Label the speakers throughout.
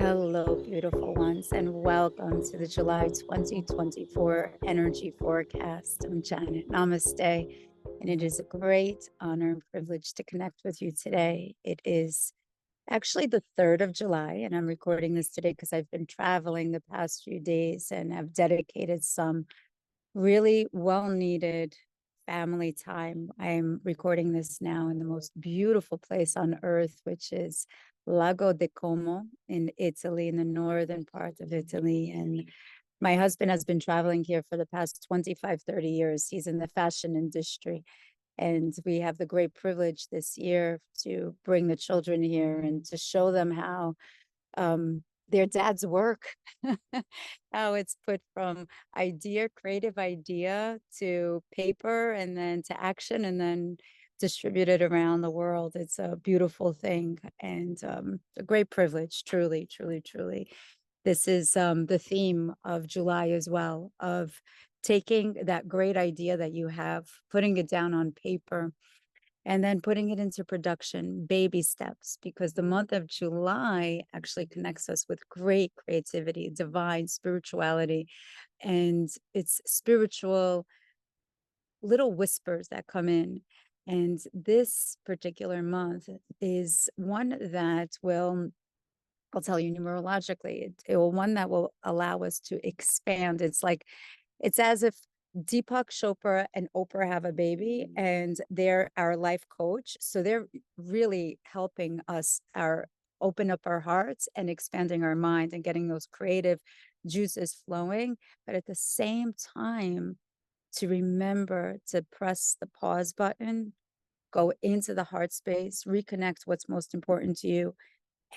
Speaker 1: Hello, beautiful ones, and welcome to the July 2024 energy forecast. I'm Janet. Namaste. And it is a great honor and privilege to connect with you today. It is actually the 3rd of July, and I'm recording this today because I've been traveling the past few days and have dedicated some really well needed family time. I'm recording this now in the most beautiful place on earth, which is Lago di Como in Italy, in the northern part of Italy. And my husband has been traveling here for the past 25, 30 years. He's in the fashion industry. And we have the great privilege this year to bring the children here and to show them how their dad's work, how it's put from creative idea to paper and then to action and then distributed around the world. It's a beautiful thing and a great privilege, truly, truly, truly. This is the theme of July as well, of taking that great idea that you have, putting it down on paper, and then putting it into production, baby steps, because the month of July actually connects us with great creativity, divine spirituality, and it's spiritual little whispers that come in. And this particular month is one that will, I'll tell you numerologically, it will one that will allow us to expand. It's as if Deepak Chopra and Oprah have a baby and they're our life coach. So they're really helping us open up our hearts and expanding our mind and getting those creative juices flowing. But at the same time, to remember to press the pause button, go into the heart space, reconnect what's most important to you,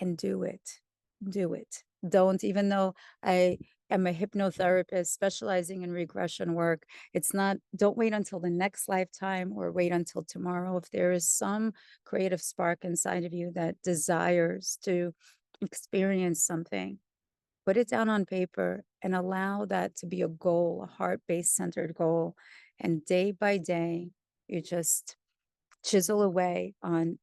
Speaker 1: and do it. Do it. Don't, even though I am a hypnotherapist specializing in regression work, don't wait until the next lifetime or wait until tomorrow. If there is some creative spark inside of you that desires to experience something, put it down on paper and allow that to be a goal, a heart-based centered goal. And day by day, you just chisel away on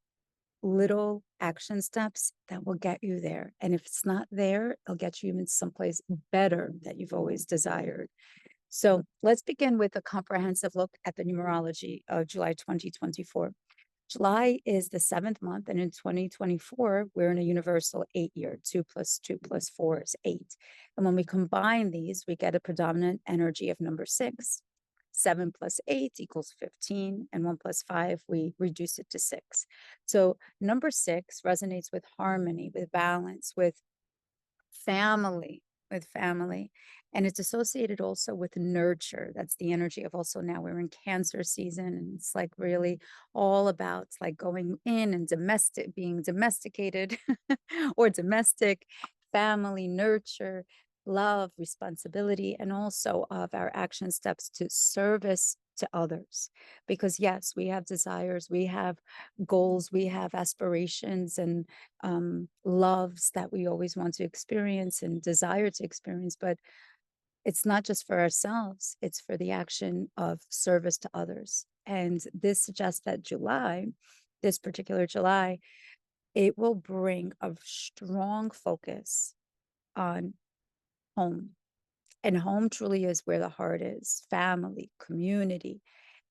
Speaker 1: little action steps that will get you there. And if it's not there, it'll get you even someplace better that you've always desired. So let's begin with a comprehensive look at the numerology of July 2024. July is the 7th month, and in 2024, we're in a universal 8 year. 2 plus 2 plus 4 is 8. And when we combine these, we get a predominant energy of number 6. 7 plus 8 equals 15, and 1 plus 5, we reduce it to 6. So number 6 resonates with harmony, with balance, with family, And it's associated also with nurture. That's the energy of, also now we're in Cancer season, and it's like really all about like going in and being domesticated or domestic, family, nurture, love, responsibility, and also of our action steps to service to others. Because yes, we have desires, we have goals, we have aspirations and loves that we always want to experience and desire to experience, but it's not just for ourselves, it's for the action of service to others. And this suggests that this particular July, it will bring a strong focus on home. And home truly is where the heart is, family, community,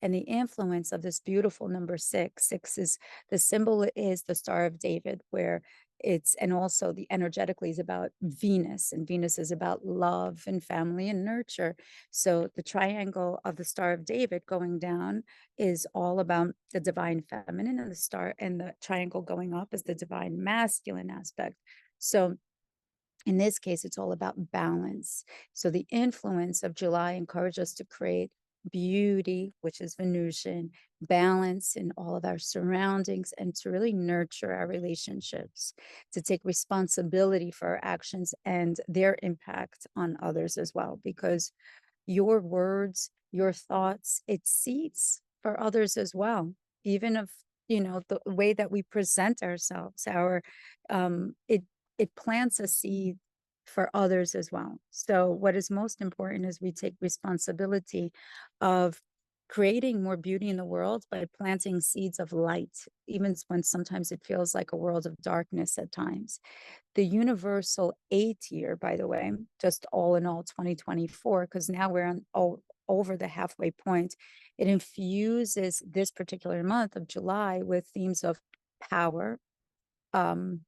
Speaker 1: and the influence of this beautiful number 6. 6 is the symbol, is the Star of David, and also the energetically is about Venus, and Venus is about love and family and nurture. So the triangle of the Star of David going down is all about the divine feminine, and the triangle going up is the divine masculine aspect. So in this case, it's all about balance. So the influence of July encourages us to create beauty, which is Venusian, balance in all of our surroundings, and to really nurture our relationships, to take responsibility for our actions and their impact on others as well, because your words, your thoughts, it seeds for others as well. Even if, the way that we present ourselves, it plants a seed for others as well. So what is most important is we take responsibility of creating more beauty in the world by planting seeds of light, even when sometimes it feels like a world of darkness at times. The universal eighth year, by the way, just all in all 2024, because now we're over the halfway point, it infuses this particular month of July with themes of power, um,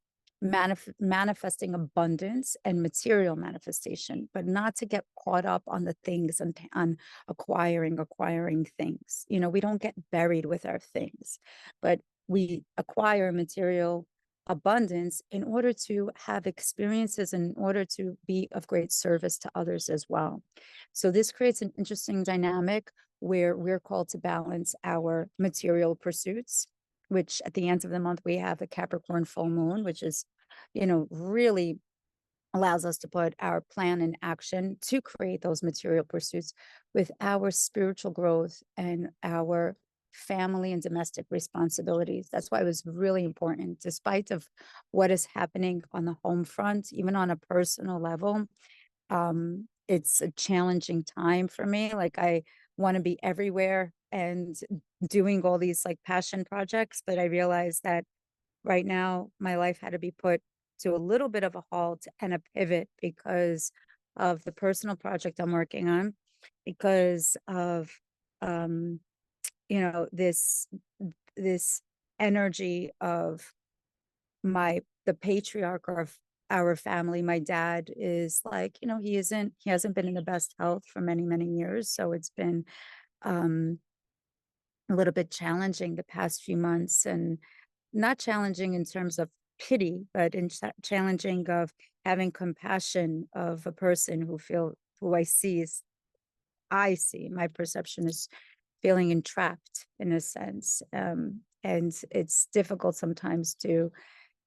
Speaker 1: manifesting abundance and material manifestation, but not to get caught up on the things and on acquiring things. You know, we don't get buried with our things, but we acquire material abundance in order to have experiences, in order to be of great service to others as well. So this creates an interesting dynamic where we're called to balance our material pursuits, which at the end of the month, we have the Capricorn full moon, which is, really allows us to put our plan in action to create those material pursuits with our spiritual growth and our family and domestic responsibilities. That's why it was really important, despite of what is happening on the home front, even on a personal level. It's a challenging time for me. Like, I want to be everywhere and doing all these like passion projects, but I realized that right now my life had to be put to a little bit of a halt and a pivot because of the personal project I'm working on, because of um this energy of the patriarch of our family. My dad is like, he hasn't been in the best health for many, many years. So it's been um a little bit challenging the past few months, and not challenging in terms of pity, but challenging of having compassion of a person who I see, my perception is feeling entrapped in a sense. And it's difficult sometimes to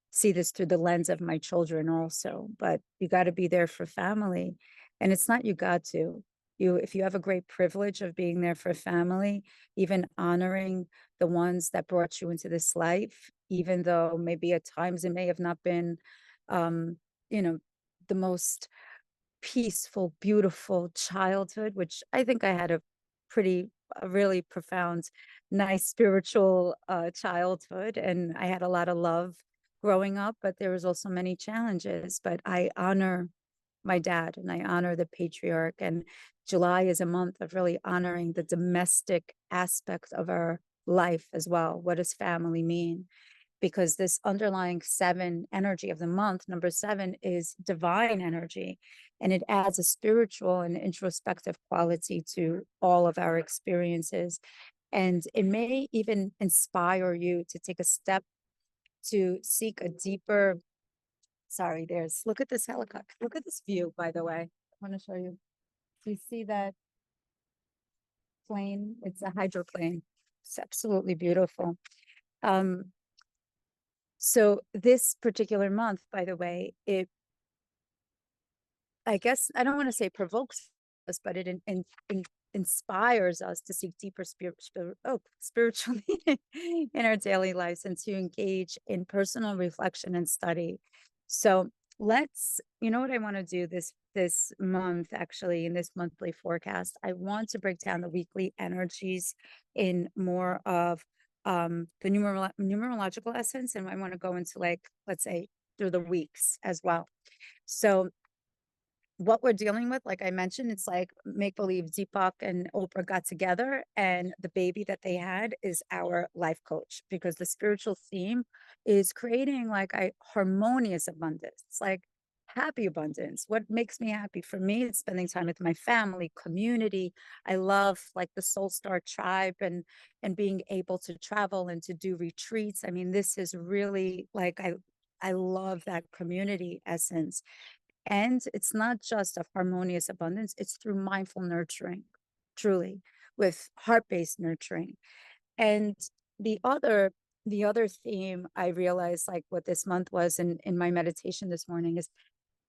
Speaker 1: see this through the lens of my children also, but you got to be there for family. And it's not, you got to, if you have a great privilege of being there for family, even honoring the ones that brought you into this life, even though maybe at times it may have not been, um, you know, the most peaceful, beautiful childhood, which I think I had a really profound, nice spiritual childhood. And I had a lot of love growing up, but there was also many challenges. But I honor my dad and I honor the patriarch. And July is a month of really honoring the domestic aspect of our life as well. What does family mean? Because this underlying 7 energy of the month, number 7, is divine energy. And it adds a spiritual and introspective quality to all of our experiences. And it may even inspire you to take a step to seek a deeper, look at this helicopter. Look at this view, by the way. I want to show you. Do you see that plane? It's a hydroplane. It's absolutely beautiful. So this particular month, by the way, I guess I don't want to say provokes us, but it inspires us to seek deeper spiritually in our daily lives and to engage in personal reflection and study. So you know what I want to do this month, actually, in this monthly forecast, I want to break down the weekly energies in more of the numerological essence, and I want to go into, like, let's say, through the weeks as well. So what we're dealing with, like I mentioned, it's like make believe Deepak and Oprah got together, and the baby that they had is our life coach, because the spiritual theme is creating like a harmonious abundance, like happy abundance. What makes me happy? For me, it's spending time with my family, community. I love like the Soul Star tribe and being able to travel and to do retreats. I mean, this is really like I love that community essence. And it's not just of harmonious abundance, it's through mindful nurturing, truly, with heart-based nurturing. And the other the other theme I realized, like what this month was in my meditation this morning, is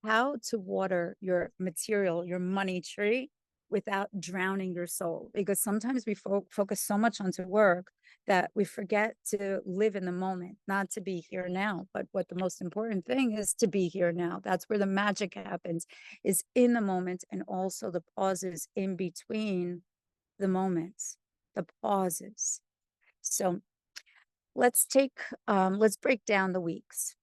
Speaker 1: how to water your material, your money tree, without drowning your soul. Because sometimes we focus so much onto work that we forget to live in the moment, not to be here now. But what the most important thing is to be here now. That's where the magic happens, is in the moment, and also the pauses in between the moments. the pauses. So let's break down the weeks.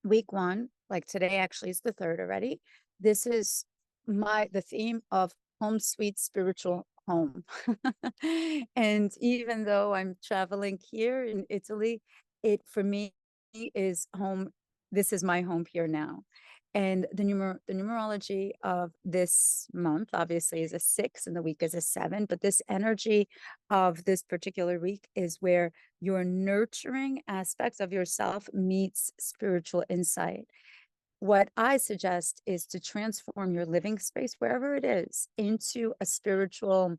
Speaker 1: Week one, like today actually is the third already. This is the theme of home sweet spiritual home. And even though I'm traveling here in Italy, it for me is home. This is my home here now. And the numerology of this month obviously is a 6 and the week is a 7, but this energy of this particular week is where your nurturing aspects of yourself meets spiritual insight. What I suggest is to transform your living space, wherever it is, into a spiritual,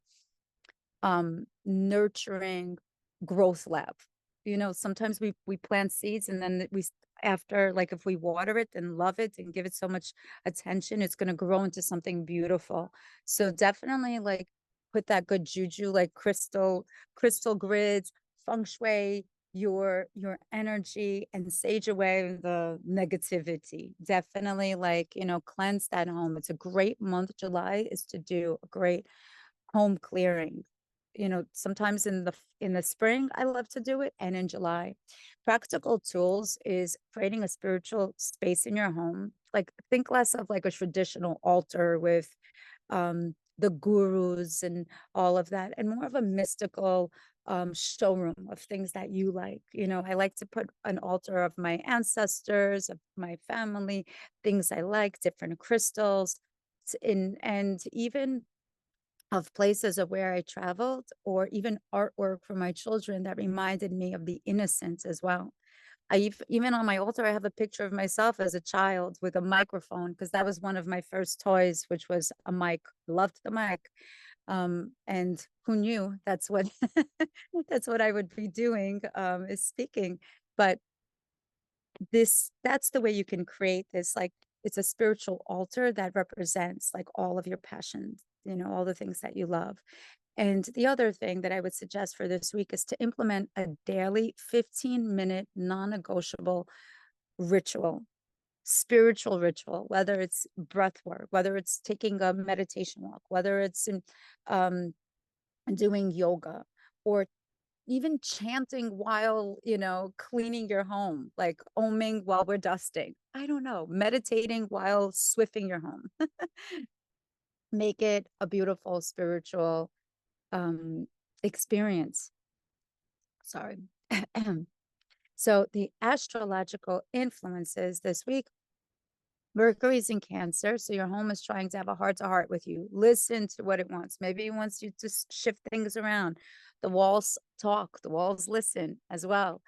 Speaker 1: nurturing growth lab. Sometimes we plant seeds and then after, like, if we water it and love it and give it so much attention, it's going to grow into something beautiful. So definitely, like, put that good juju, like crystal grids, feng shui, your energy, and sage away the negativity. Definitely, like, cleanse that home. It's a great month. July is to do a great home clearing. Sometimes in the spring I love to do it, and in July. Practical tools is creating a spiritual space in your home. Like, think less of like a traditional altar with the gurus and all of that, and more of a mystical showroom of things that you like. I like to put an altar of my ancestors, of my family, things I like, different crystals, and even of places of where I traveled, or even artwork for my children that reminded me of the innocence as well. Even on my altar, I have a picture of myself as a child with a microphone, because that was one of my first toys, which was a mic. Loved the mic. And who knew that's what that's what I would be doing, is speaking. But that's the way you can create this, like, it's a spiritual altar that represents like all of your passions, all the things that you love. And the other thing that I would suggest for this week is to implement a daily 15-minute non-negotiable ritual, spiritual ritual, whether it's breath work, whether it's taking a meditation walk, whether it's um, doing yoga, or even chanting while, cleaning your home, like oming while we're dusting. I don't know, meditating while swifting your home. Make it a beautiful spiritual experience. Sorry. So the astrological influences this week: Mercury's in Cancer, so your home is trying to have a heart-to-heart with you. Listen to what it wants. Maybe it wants you to shift things around. The walls talk, the walls listen as well.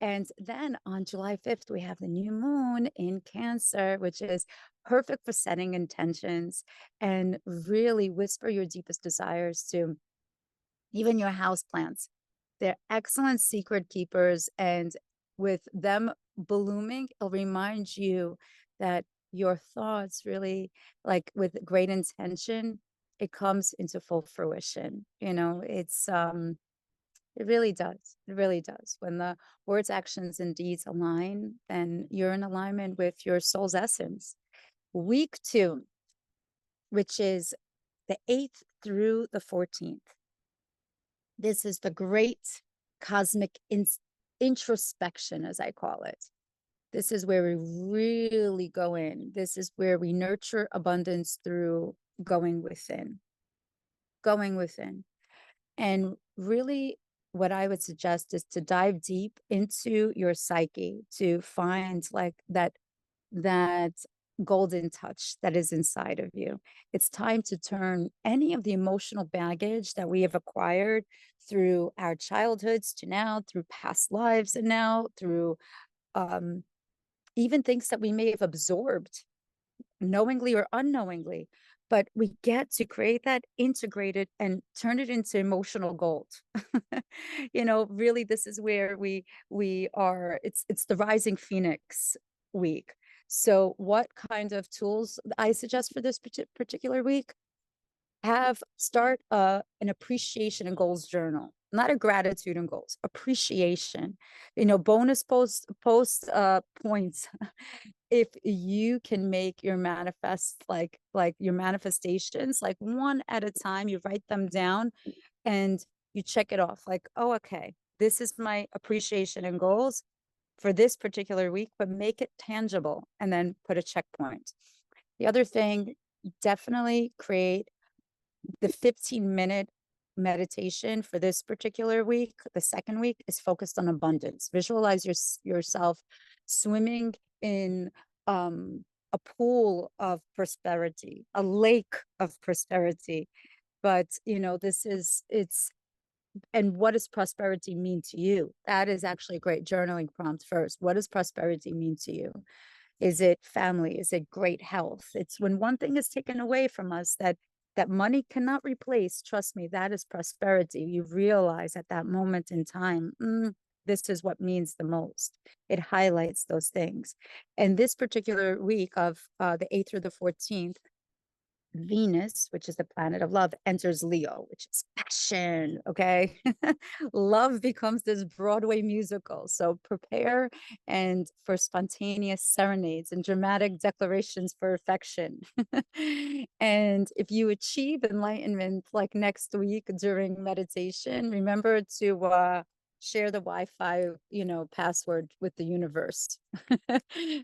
Speaker 1: And then on July 5th, we have the new moon in Cancer, which is perfect for setting intentions and really whisper your deepest desires to even your house plants. They're excellent secret keepers, and with them blooming, it'll remind you that your thoughts really, like, with great intention, it comes into full fruition. It really does. It really does. When the words, actions, and deeds align, then you're in alignment with your soul's essence. Week two, which is the 8th through the 14th. This is the great cosmic introspection, as I call it. This is where we really go in. This is where we nurture abundance through going within. Going within. And really, what I would suggest is to dive deep into your psyche to find, like, that golden touch that is inside of you. It's time to turn any of the emotional baggage that we have acquired through our childhoods to now, through past lives, and now through um, even things that we may have absorbed knowingly or unknowingly. But we get to create that, integrate it, and turn it into emotional gold. Really, this is where we are. It's the rising phoenix week. So what kind of tools I suggest for this particular week? Start an appreciation and goals journal, not a gratitude and goals, appreciation. Bonus post points if you can make your like your manifestations, like, one at a time. You write them down, and you check it off like, oh, okay, this is my appreciation and goals for this particular week, but make it tangible and then put a checkpoint. The other thing, definitely create the 15-minute meditation for this particular week. The second week is focused on abundance. Visualize yourself swimming in a pool of prosperity, a lake of prosperity. But and what does prosperity mean to you? That is actually a great journaling prompt first. What does prosperity mean to you? Is it family? Is it great health? It's when one thing is taken away from us that money cannot replace. Trust me, that is prosperity. You realize at that moment in time, this is what means the most. It highlights those things. And this particular week of the 8th through the 14th, Venus, which is the planet of love, enters Leo, which is passion. Okay. Love becomes this Broadway musical. So prepare and for spontaneous serenades and dramatic declarations for affection. And if you achieve enlightenment like next week during meditation, remember to share the Wi-Fi, password with the universe.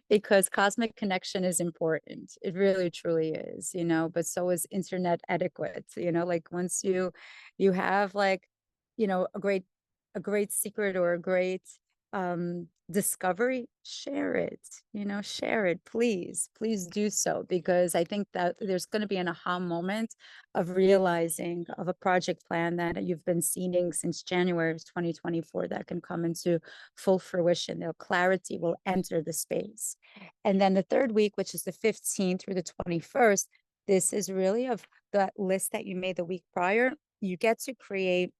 Speaker 1: Because cosmic connection is important. It really truly is, but so is internet etiquette, like once you have like, a great secret or a great discovery, share it, share it, please do so, because I think that there's going to be an aha moment of realizing of a project plan that you've been seeing since January of 2024 that can come into full fruition. The clarity will enter the space. And then the third week, which is the 15th through the 21st, this is really of that list that you made the week prior. You get to create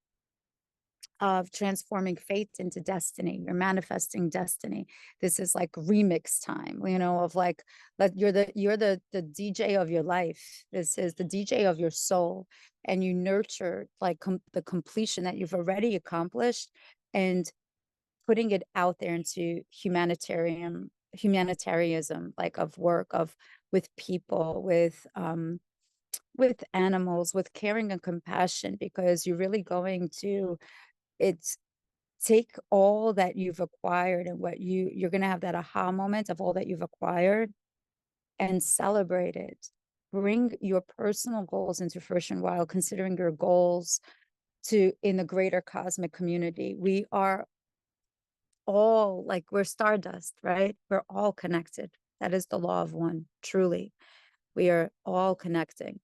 Speaker 1: of transforming fate into destiny. You're manifesting destiny. This is like remix time, of like, you're the DJ of your life. This is the DJ of your soul, and you nurture like the completion that you've already accomplished, and putting it out there into humanitarianism, like of work of with people, with animals, with caring and compassion, because you're really going to it's take all that you've acquired and what you're going to have that aha moment of all that you've acquired and celebrate it. Bring your personal goals into fruition while considering your goals in the greater cosmic community. We are all like, we're stardust, right? We're all connected. That is the law of one, truly. We are all connecting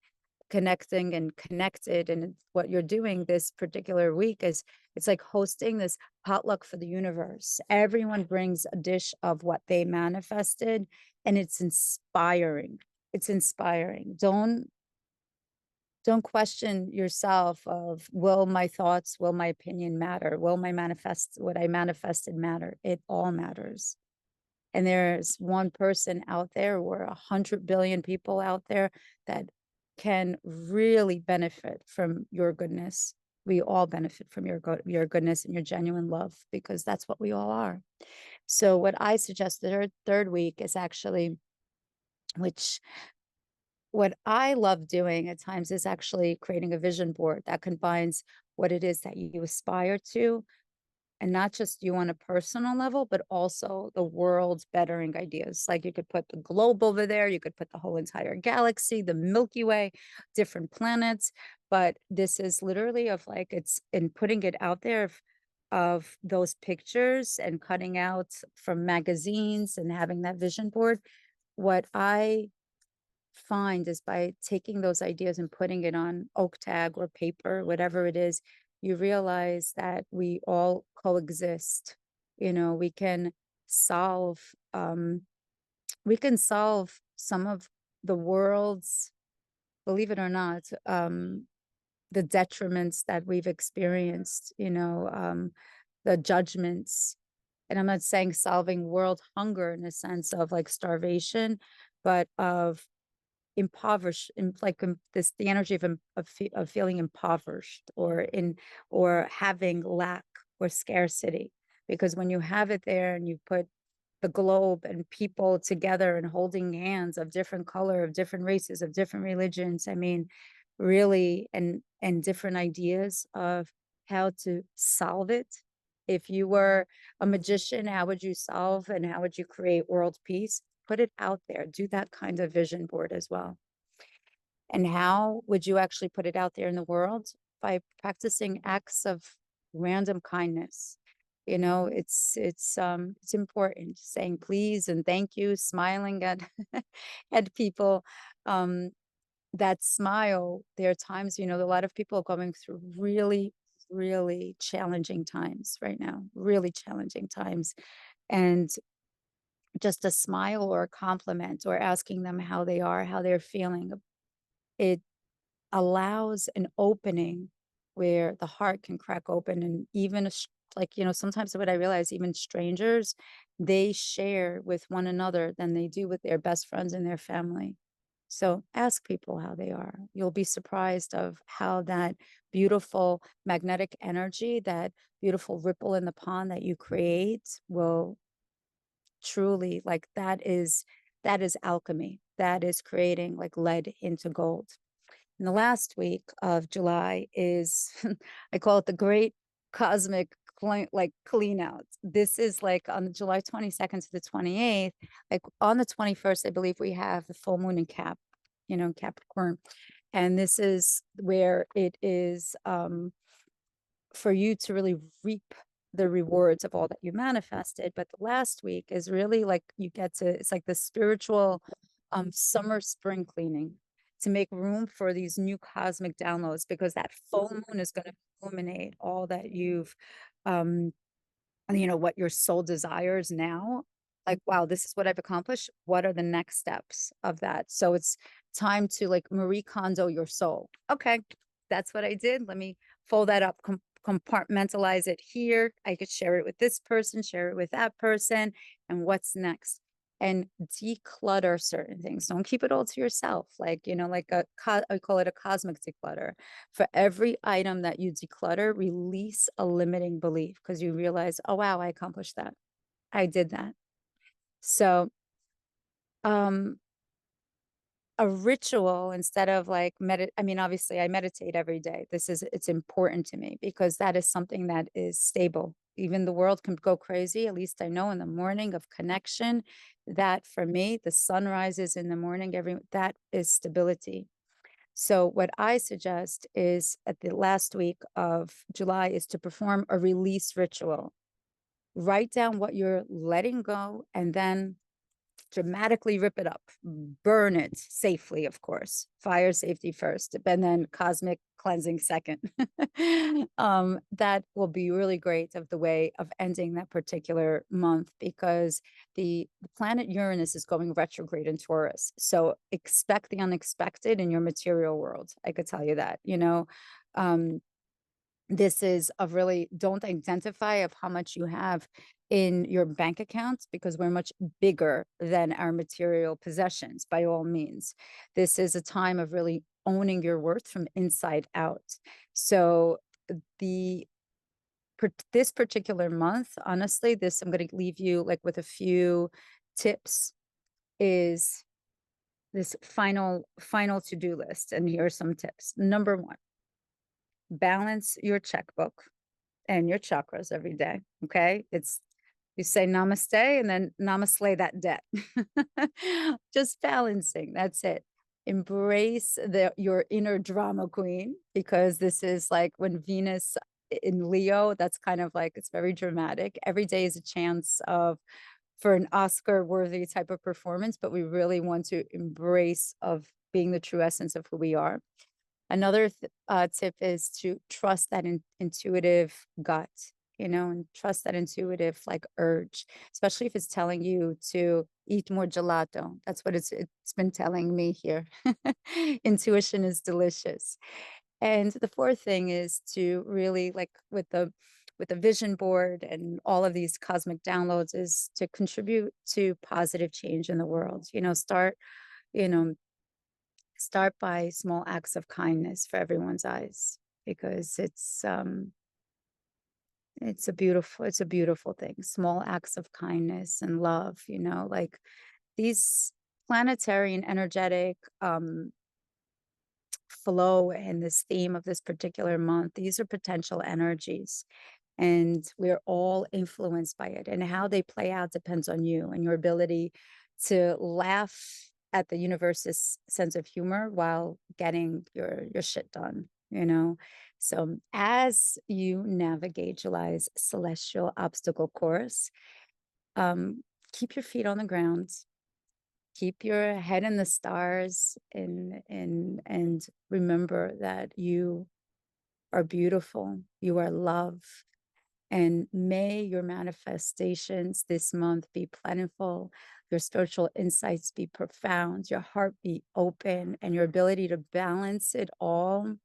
Speaker 1: and connected. And what you're doing this particular week is it's like hosting this potluck for the universe. Everyone brings a dish of what they manifested, and it's inspiring. It's inspiring. Don't question yourself of, will my thoughts, will my opinion matter? Will what I manifested matter? It all matters. And there's one person out there, or 100 billion people out there that can really benefit from your goodness. We all benefit from your goodness and your genuine love, because that's what we all are. So what I suggest the third week is actually, which what I love doing at times is actually creating a vision board that combines what it is that you aspire to, and not just you on a personal level, but also the world's bettering ideas. Like you could put the globe over there, you could put the whole entire galaxy, the Milky Way, different planets. But this is literally of like, it's in putting it out there of those pictures and cutting out from magazines and having that vision board. What I find is by taking those ideas and putting it on oak tag or paper, whatever it is, you realize that we all coexist. We can solve some of the world's, believe it or not, the detriments that we've experienced, the judgments. And I'm not saying solving world hunger in a sense of like starvation, but of impoverished, the energy of feeling impoverished, or having lack or scarcity. Because when you have it there and you put the globe and people together and holding hands of different color, of different races, of different religions, I mean, really, and different ideas of how to solve it. If you were a magician, how would you solve and how would you create world peace? Put it out there. Do that kind of vision board as well. And how would you actually put it out there in the world? By practicing acts of random kindness. You know, it's important saying please and thank you, smiling at at people. Um, that smile, there are times, you know, a lot of people are going through really, really challenging times right now, really challenging times. And just a smile or a compliment or asking them how they are, how they're feeling, it allows an opening where the heart can crack open. And even like, you know, sometimes what I realize, even strangers, they share with one another than they do with their best friends and their family. So ask people how they are. You'll be surprised of how that beautiful magnetic energy, that beautiful ripple in the pond that you create will truly, like, that is alchemy. That is creating like lead into gold. And the last week of July is, I call it the great cosmic like clean out. This is like on July 22nd to the 28th. Like on the 21st, I believe we have the full moon in Cap, you know, Capricorn. And this is where it is for you to really reap the rewards of all that you manifested. But the last week is really like you get to, it's like the spiritual summer spring cleaning to make room for these new cosmic downloads, because that full moon is going to illuminate all that you've you know, what your soul desires now. Like, wow, this is what I've accomplished. What are the next steps of that? So it's time to like Marie Kondo your soul. Okay, that's what I did. Let me fold that up, compartmentalize it here. I could share it with this person, share it with that person. And what's next? And declutter certain things. Don't keep it all to yourself. Like, you know, like I call it a cosmic declutter. For every item that you declutter, release a limiting belief, because you realize, oh, wow, I accomplished that. I did that. So, a ritual instead of like I mean, obviously I meditate every day. It's important to me because that is something that is stable. Even the world can go crazy. At least I know in the morning of connection, that for me, the sun rises in the morning, that is stability. So what I suggest is at the last week of July is to perform a release ritual. Write down what you're letting go and then dramatically rip it up, burn it safely, of course, fire safety first, and then cosmic cleansing second. That will be really great of the way of ending that particular month, because the planet Uranus is going retrograde in Taurus. So expect the unexpected in your material world. I could tell you that, you know. This is of really, don't identify of how much you have in your bank accounts, because we're much bigger than our material possessions by all means. This is a time of really owning your worth from inside out. So the this particular month, honestly, this I'm going to leave you like with a few tips, is this final to-do list. And here are some tips. Number one, balance your checkbook and your chakras every day. Okay. You say namaste and then namaste that debt. Just balancing. That's it. Embrace your inner drama queen, because this is like when Venus in Leo, that's kind of like, it's very dramatic. Every day is a chance for an Oscar worthy type of performance, but we really want to embrace of being the true essence of who we are. Another tip is to trust that intuitive gut, you know, and trust that intuitive like urge, especially if it's telling you to eat more gelato. That's what it's been telling me here. Intuition is delicious. And the fourth thing is to really, like, with the vision board and all of these cosmic downloads, is to contribute to positive change in the world. You know, you know, start by small acts of kindness for everyone's eyes, because it's a beautiful thing. Small acts of kindness and love, you know, like these planetary and energetic flow and this theme of this particular month, these are potential energies, and we're all influenced by it. And how they play out depends on you and your ability to laugh at the universe's sense of humor while getting your shit done, you know? So as you navigate July's celestial obstacle course, um, keep your feet on the ground, keep your head in the stars, and remember that you are beautiful, you are love, and may your manifestations this month be plentiful, your spiritual insights be profound, your heart be open, and your ability to balance it all,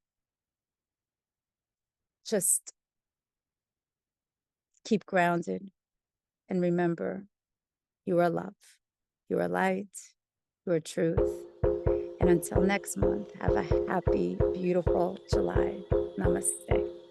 Speaker 1: just keep grounded and remember you are love, you are light, you are truth. And until next month, have a happy, beautiful July. Namaste.